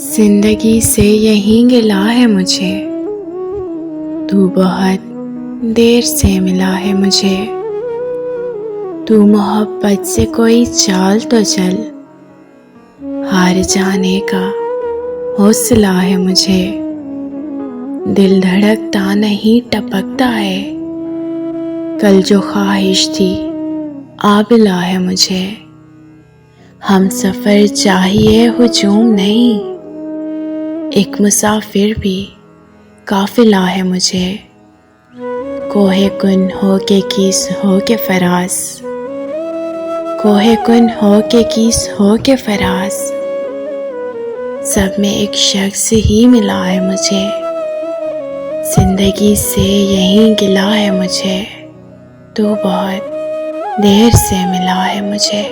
जिंदगी से यही गिला है मुझे, तू बहुत देर से मिला है मुझे। तू मोहब्बत से कोई चाल तो चल, हार जाने का हौसला है मुझे। दिल धड़कता नहीं टपकता है, कल जो ख्वाहिश थी आबिला है मुझे। हम सफ़र चाहिए हुजूम नहीं, एक मुसाफिर भी काफिला है मुझे। कोहे कुन हो के किस हो के फराज, कोहे कुन हो के किस हो के फराज, सब में एक शख्स ही मिला है मुझे। जिंदगी से यही गिला है मुझे, तू बहुत देर से मिला है मुझे।